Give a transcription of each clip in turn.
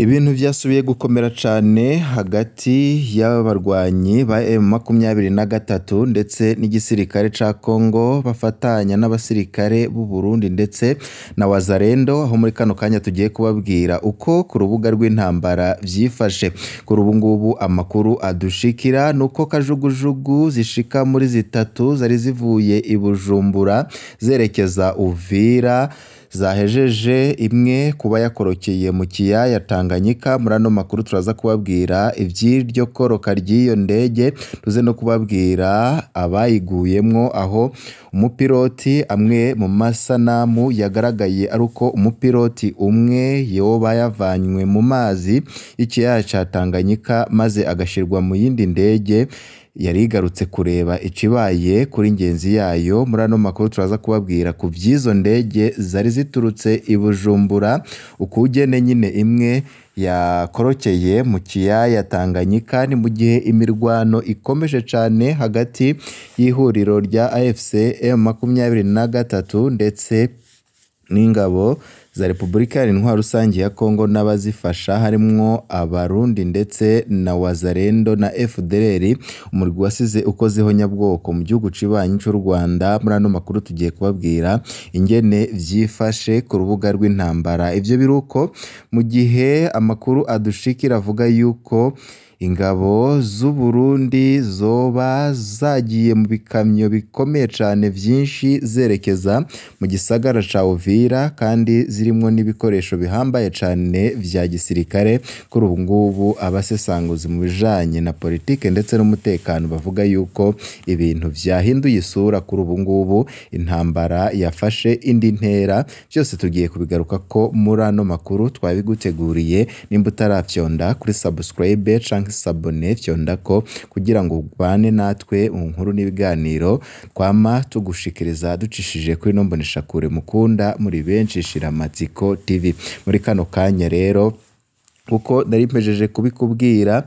Ibintu vyasubiye gukomera cane hagati y'abarwanyi ba M23 ndetse n'igisirikare ca Congo bafatanya n'abasirikare b'u Burundi ndetse na Wazalendo, aho muri kano kanya tugiye kubabwira uko ku rubuga rw'intambara vyifashe. Kuri ubu ngubu amakuru adushikira nuko kajugujugu zishika muri zitatu zari zivuye i Bujumbura zerekeza Uvira zahejeje imwe kuba yakorokeye mu kiyaya Tanganyika. Muri ano makuru turaza kubabwira ivy'iryo koroka ry'iyo ndege, tuze no kubabwira abayiguyemwo, aho umupiloti amwe mu masanamu yagaragaye ari uko umupiloti umwe yoba yavanywe mu mazi y'ikiyaya ca Tanganyika maze agashirwa mu yindi ndege yarigarutse kureba icibaye kuri ngenzi yayo. Muri ano makuru turaza kubabwira ku vy'izo ndege zari ziturutse i Bujumbura, ukugene nyine imwe yakorokeye mu kiyaya Tanganyika. Ni mu gihe imirwano ikomeje cane hagati y'ihuriro rya AFC M23 ndetse n'ingabo za Repubulika Iharanira Rusange ya Congo n'abazifasha harimwo Abarundi ndetse na Wazalendo na FDLR, umurwi wasize ukozeho nyabwoko mu gihugu cibanyi c'u Rwanda. Muri ano makuru tugiye kubabwira ingene vyifashe ku rubuga rw'intambara. Ivyo biruko mu gihe amakuru adushikira avuga yuko ingabo z'u Burundi zoba zagiye mu bikamyo bikomeye cane vyinshi zerekeza mu gisagara ca Uvira, kandi zirimwo n'ibikoresho bihambaye cane vya gisirikare. Kuri ubu ngubu abasesanguzi mu bijanye na politike ndetse n'umutekano bavuga yuko ibintu vyahinduye isura. Kuri ubu ngubu intambara yafashe indi ntera. Vyose tugiye kubigaruka ko muri ano makuru twabiguteguriye. Nimba utarafyonda kuri subscribe canke sabone, fyonda ko kugira ngo ubane natwe mu nkuru n'ibiganiro twama tugushikiriza ducishije kuri no mboneshakure mukunda muri benshi Shiramatsiko TV. Muri kano kanya rero uko nari mpejeje kubikubwira,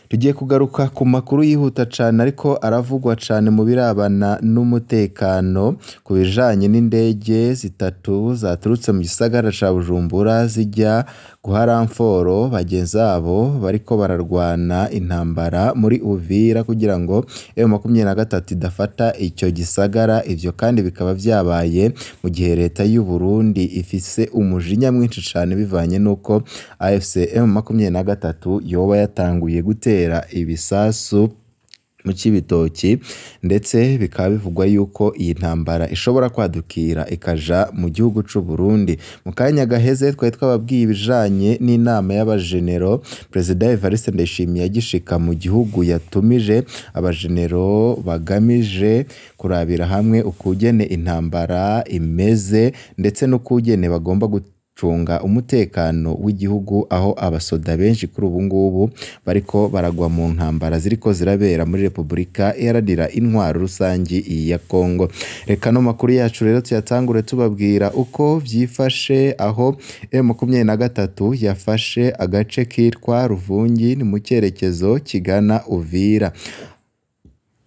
tugiye kugaruka ku makuru yihuta cane ariko aravugwa cane mu birabana n'umutekano ku bijanye n'indege zitatu zaturutse mu gisagara ca Bujumbura zijya guharamforo bagenzi abo bariko bararwana intambara muri Uvira kugira ngo M23 idafata icyo gisagara. Ivyo kandi bikaba vyabaye mu gihe leta y'u Burundi ifise umujinya mwinshi cane bivanye nuko AFC M23 yoba yatanguye gutera ibisasu mu Cibitoki, ndetse bikaba bivugwa yuko iyi ntambara ishobora kwadukira ikaja mu gihugu c'u Burundi. Mu kanya gaheze twari twababwiye ibijanye n'inama y'abajenero Perezida Evariste Ndayishimiye yagishika mu gihugu, yatumije abajenero bagamije kurabira hamwe ukugene intambara imeze ndetse n'ukugene bagomba cunga umutekano w'igihugu, aho abasoda benshi kuri ubu ngubu bariko baragwa mu ntambara ziriko zirabera muri Repubulika Iharanira Intwaro Rusangi ya Congo. Reka no makuru yacu rero tuyatangure tubabwira uko vyifashe, aho M23 yafashe agace kitwa Ruvungi ni mu cyerekezo kigana Uvira.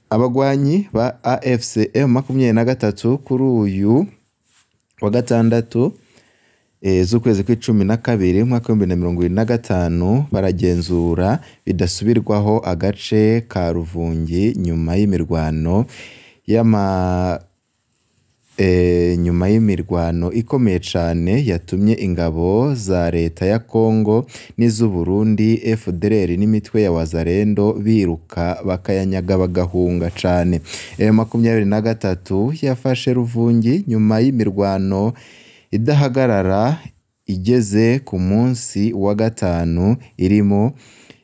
Abagwanyi ba AFC M23 kuri uyu wa gatandatu z'ukwezi kw'icumi na kabiri mwaka w'2025 baragenzura bidasubirwaho agace ka Ruvungi nyuma y'imirwano nyuma y'imirwano ikomeye cane yatumye ingabo za leta ya Congo n'iz'u Burundi FDLR n'imitwe ya Wazalendo biruka bakayanyaga bagahunga cane. M23 yafashe Ruvungi nyuma y'imirwano idahagarara igeze ku munsi wa gatanu, irimo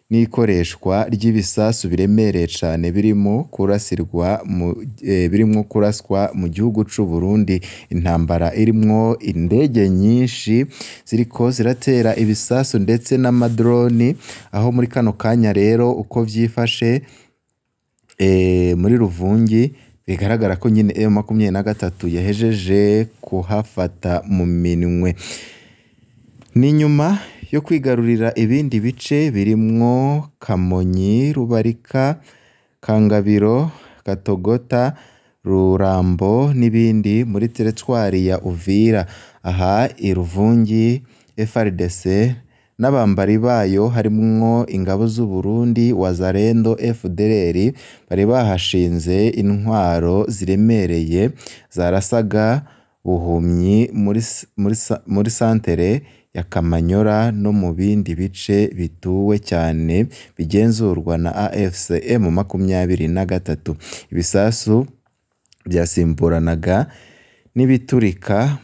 n'ikoreshwa ry'ibisasu biremereye cane birimo kuraswa mu gihugu c'u Burundi. Intambara irimwo indege nyinshi ziriko ziratera ibisasu ndetse n'amadroni, aho muri kano kanya rero uko vyifashe muri Ruvungi bigaragara ko nyine M23 yahejeje kuhafata mu minwe. Ni nyuma yo kwigarurira ibindi bice birimwo Kamonyi, Rubarika, Kangabiro, Katogota, Rurambo n'ibindi muri teritwari ya Uvira. Aha i Ruvungi FARDC n'abambari bayo harimwo ingabo z'u Burundi Wazalendo FDLR bari bahashinze intwaro ziremereye zarasaga buhumyi muri santere ya Kamanyora no mu bindi bice bituwe cyane bigenzurwa na AFCM 23. Ibisasu byasimburanaga n'ibiturika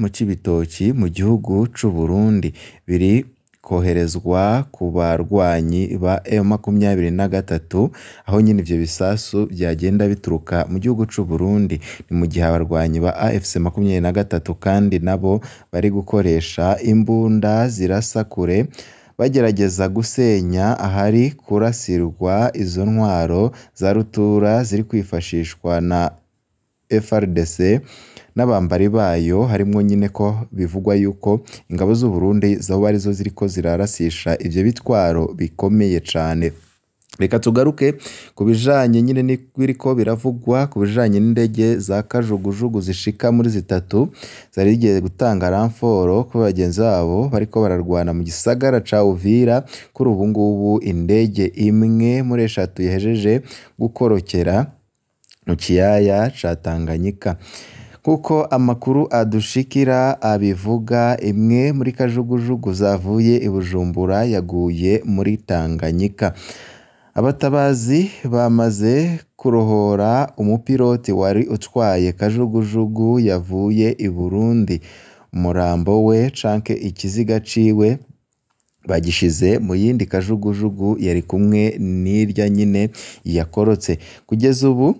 mu Cibitoki mu gihugu c'u Burundi biri koherezwa ku barwanyi ba M23, aho nyine ivyo bisasu byagenda bituruka mu gihugu c'u Burundi. Ni mu gihe abarwanyi ba AFC 23 kandi nabo bari gukoresha imbunda zirasa kure bagerageza gusenya ahari kurasirwa izo ntwaro za rutura ziri kwifashishwa na FARDC n'abambari bayo, harimwo nyine ko bivugwa yuko ingabo z'u Burundi zoba arizo ziriko zirarasisha ivyo bitwaro bikomeye cane. Reka tugaruke ku bijanye nyine n'ibiriko biravugwa ku bijanye n'indege za kajugujugu zishika muri zitatu zari zigiye gutanga ramforo ku bagenzi babo bariko bararwana mu gisagara ca Uvira. Kuri ubu ngubu indege imwe muri eshatu yahejeje gukorokera mu kiyaya ca Tanganyika. Kuko amakuru adushikira abivuga, imwe muri kajugujugu zavuye i Bujumbura yaguye muri Tanganyika. Abatabazi bamaze kurohora umupiloti wari utwaye kajugujugu yavuye i Burundi. Umurambo we canke ikiziga ciwe bagishize mu yindi kajugujugu yari kumwe n'irya nyine yakorotse. Kugeza ubu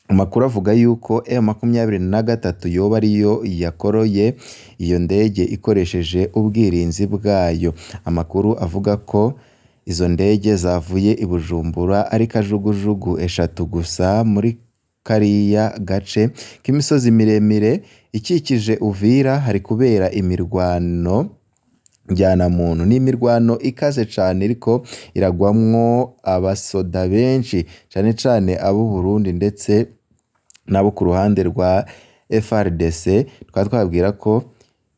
amakuru avuga yuko M23 yoba ariyo yakoroye iyo ndege ikoresheje ubwirinzi bwayo. Amakuru avuga ko izo ndege zavuye i Bujumbura ari kajugujugu eshatu gusa muri kariya gace k'imisozi miremire ikikije Uvira hari kubera imirwano njyana muntu. Ni imirwano ikaze cane iriko iragwamwo abasoda benshi cane cane abo Burundi ndetse nabo ku ruhande rwa FARDC. Twabwira ko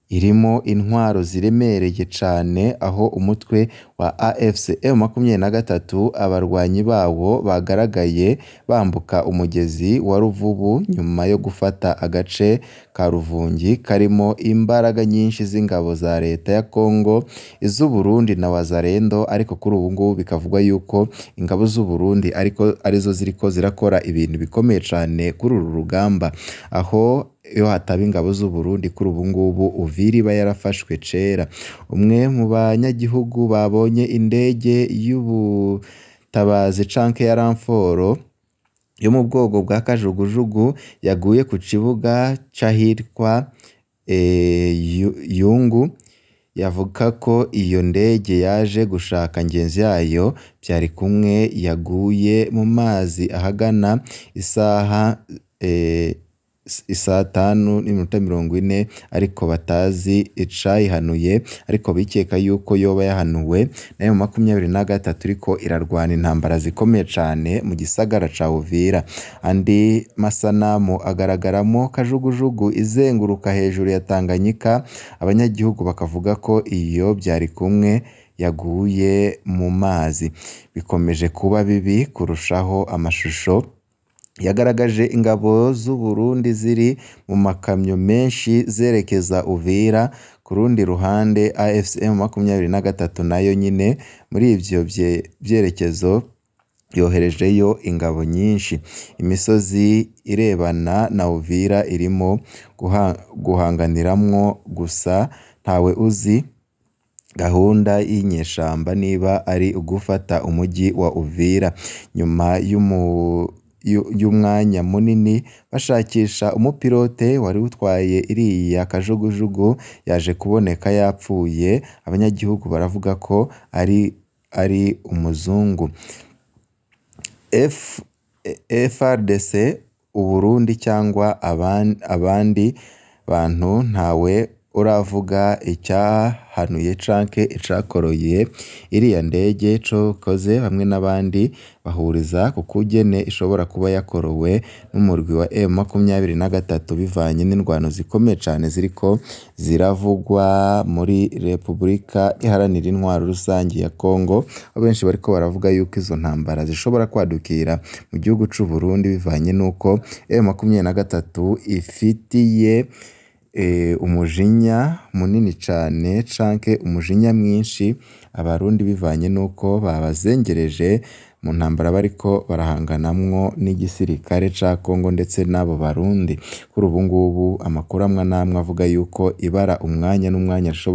irimo intwaro ziremereye cane, aho umutwe wa AFCM 23 abarwanyi bawo bagaragaye bambuka umugezi wa Ruvubu nyuma yo gufata agace ka Ruvungi karimo imbaraga nyinshi z'ingabo za leta ya Kongo, iz'u Burundi na Wazalendo. Ariko kuri ubu ngubu bikavugwa yuko ingabo z'u Burundi ariko arizo ziriko zirakora ibintu bikomeye cane kuri uru rugamba, aho iyo hataba ingabo z'u Burundi kuri ubu ngubu Uvira iba yarafashwe cera. Umwe mu banyagihugu babonye indege y'ubutabazi canke ya ramforo yo mu bwoko bwa kajugujugu yaguye ku kibuga c'ahitwa Yungu, yavuga ko iyo ndege yaje gushaka ngenzi yayo byari kumwe yaguye mu mazi ahagana isaha 5:40 ariko batazi icayihanuye, ariko bikeka yuko yoba yahanuwe nayo 23 iriko irarwana intambara zikomeye cane mu gisagara ca Uvira. Andi masanamu agaragaramo kajugujugu izenguruka hejuru ya Tanganyika. Abanyagihugu bakavuga ko iyo byari kumwe yaguye mu mazi. Bikomeje kuba bibi kurushaho. Amashusho yagaragaje ingabo z'u Burundi ziri mu makamyo menshi zerekeza Uvira. Ku rundi ruhande AFCM 23 nayo nyine muri ivyo byerekezo yoherejeyo ingabo nyinshi. Imisozi irebana na Uvira irimo guhanganiramwo, gusa ntawe uzi gahunda y'inyeshamba niba ari ugufata umujyi wa Uvira. Nyuma y'umwanya munini bashakisha umupilote wari utwaye iriya kajugujugu yaje kuboneka yapfuye. Abanyagihugu baravuga ko ari umuzungu. FARDC, u Burundi cyangwa abandi bantu ntawe uravuga icyahanuye canke icakoroye iriya ndege cokoze bamwe n'abandi bahuriza ku kugene ishobora kuba yakorowe n'umurwi wa M23 bivanye n'indwano zikomeye cane ziriko ziravugwa muri Repubulika Iharanira Intwaro Rusangi ya Kongo. Abenshi bariko baravuga yuko izo ntambara zishobora kwadukira mu gihugu c'u Burundi bivanye nuko M23 ifitiye umujinya munini cane canke umujinya mwinshi abarundi bivanye nuko babazengereje mu ntambara bariko barahanganamwo n'igisirikare ca Kongo ndetse n'abo barundi. Kuri ubu ngubu amakuru amwe n'amwe avuga yuko ibara umwanya n'umwanya rishobora